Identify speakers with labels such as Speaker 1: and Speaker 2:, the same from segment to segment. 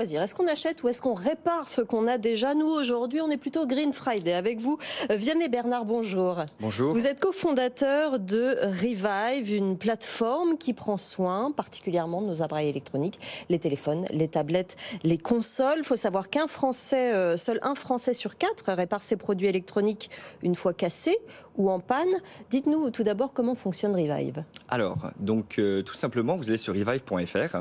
Speaker 1: Est-ce qu'on achète ou est-ce qu'on répare ce qu'on a déjà? Nous, aujourd'hui, on est plutôt Green Friday. Avec vous, Vianney Bernard, bonjour.
Speaker 2: Bonjour.
Speaker 1: Vous êtes cofondateur de Revive, une plateforme qui prend soin particulièrement de nos appareils électroniques, les téléphones, les tablettes, les consoles. Il faut savoir qu'un Français, seul un Français sur 4 répare ses produits électroniques une fois cassés ou en panne. Dites-nous tout d'abord comment fonctionne Revive.
Speaker 2: Alors, donc tout simplement, vous allez sur revive.fr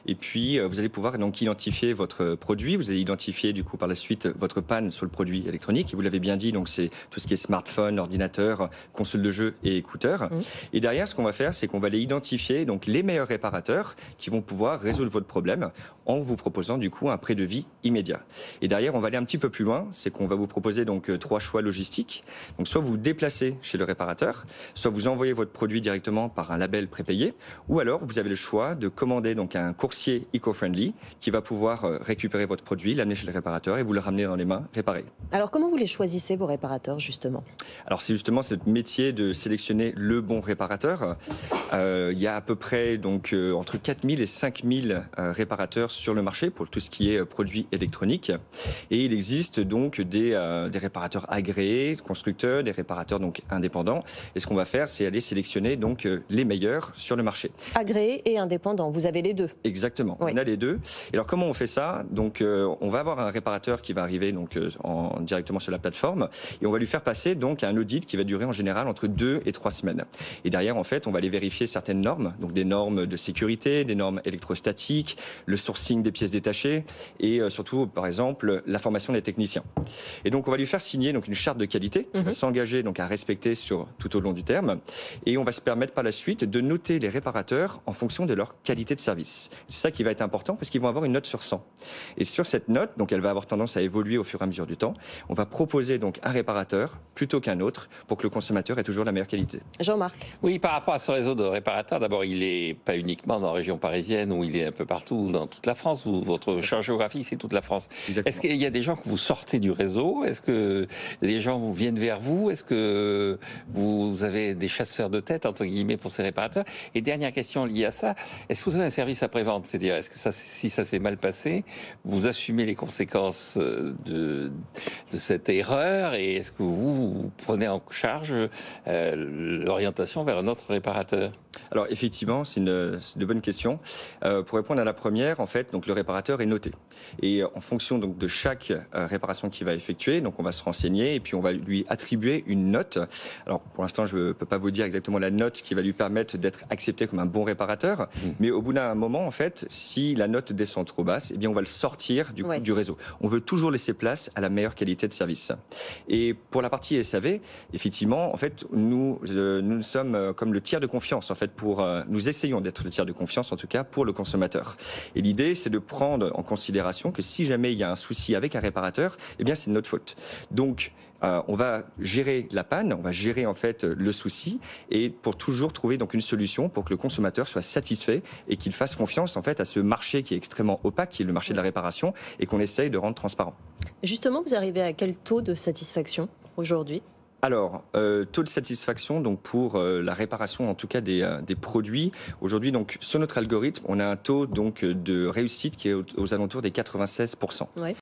Speaker 2: et puis vous allez pouvoir donc identifier votre produit. Vous allez identifier du coup par la suite votre panne sur le produit électronique. Et vous l'avez bien dit, donc c'est tout ce qui est smartphone, ordinateur, console de jeu et écouteurs. Et derrière, ce qu'on va faire, c'est qu'on va aller identifier donc les meilleurs réparateurs qui vont pouvoir résoudre votre problème en vous proposant du coup un pré-devis immédiat. Et derrière, on va aller un petit peu plus loin, c'est qu'on va vous proposer donc 3 choix logistiques. Donc soit vous déplacez chez le réparateur, soit vous envoyez votre produit directement par un label prépayé, ou alors vous avez le choix de commander donc un coursier eco-friendly qui va pouvoir récupérer votre produit, l'amener chez le réparateur et vous le ramener dans les mains réparé.
Speaker 1: Alors comment vous les choisissez, vos réparateurs, justement?
Speaker 2: Alors c'est justement ce métier de sélectionner le bon réparateur. Il y a à peu près donc entre 4000 et 5000 réparateurs sur le marché pour tout ce qui est produits électroniques. Et il existe donc des réparateurs agréés, constructeurs, des réparateurs donc indépendants. Et ce qu'on va faire, c'est aller sélectionner donc les meilleurs sur le marché.
Speaker 1: Agréés et indépendants, vous avez les deux?
Speaker 2: Exactement, oui. On a les deux. Et alors comment on fait ça? Donc on va avoir un réparateur qui va arriver donc directement sur la plateforme et on va lui faire passer donc un audit qui va durer en général entre 2 et 3 semaines. Et derrière, en fait, on va aller vérifier certaines normes, donc des normes de sécurité, des normes électrostatiques, le sourcing des pièces détachées et surtout, par exemple, la formation des techniciens. Et donc on va lui faire signer donc une charte de qualité qui va s'engager donc à respecter tout au long du terme. Et on va se permettre par la suite de noter les réparateurs en fonction de leur qualité de service. C'est ça qui va être important parce qu'ils vont avoir une note sur 100. Et sur cette note, donc elle va avoir tendance à évoluer au fur et à mesure du temps, on va proposer donc un réparateur plutôt qu'un autre pour que le consommateur ait toujours la meilleure qualité.
Speaker 1: Jean-Marc.
Speaker 3: Oui, par rapport à ce réseau de réparateurs, d'abord, il n'est pas uniquement dans la région parisienne, où il est un peu partout dans toute la France, où votre champ géographique, c'est toute la France. Est-ce qu'il y a des gens que vous sortez du réseau? Est-ce que les gens vous viennent vers vous? Est-ce que vous avez des chasseurs de tête, entre guillemets, pour ces réparateurs? Et dernière question liée à ça, est-ce que vous avez un service après-vente? C'est-à-dire, est-ce que si ça s'est mal passé, vous assumez les conséquences de cette erreur et est-ce que vous prenez en charge l'orientation vers un autre réparateur?
Speaker 2: Alors effectivement, c'est de bonnes questions. Pour répondre à la première, en fait, donc le réparateur est noté. Et en fonction donc de chaque réparation qu'il va effectuer, donc on va se renseigner et puis on va lui attribuer une note. Alors pour l'instant, je ne peux pas vous dire exactement la note qui va lui permettre d'être accepté comme un bon réparateur, mais au bout d'un moment, en fait, si la note descend trop basse, eh bien on va le sortir du réseau. On veut toujours laisser place à la meilleure qualité de service. Et pour la partie SAV, effectivement, en fait, nous sommes comme le tiers de confiance. En fait, nous essayons d'être le tiers de confiance, en tout cas, pour le consommateur. Et l'idée, c'est de prendre en considération que si jamais il y a un souci avec un réparateur, eh bien, c'est de notre faute. Donc, on va gérer la panne, on va gérer en fait le souci et pour toujours trouver donc une solution pour que le consommateur soit satisfait et qu'il fasse confiance en fait à ce marché qui est extrêmement opaque, qui est le marché de la réparation et qu'on essaye de rendre transparent.
Speaker 1: Justement, vous arrivez à quel taux de satisfaction aujourd'hui?
Speaker 2: Alors, taux de satisfaction donc pour la réparation en tout cas des produits. Aujourd'hui, donc sur notre algorithme, on a un taux donc de réussite qui est aux alentours des 96%.
Speaker 1: Ouais.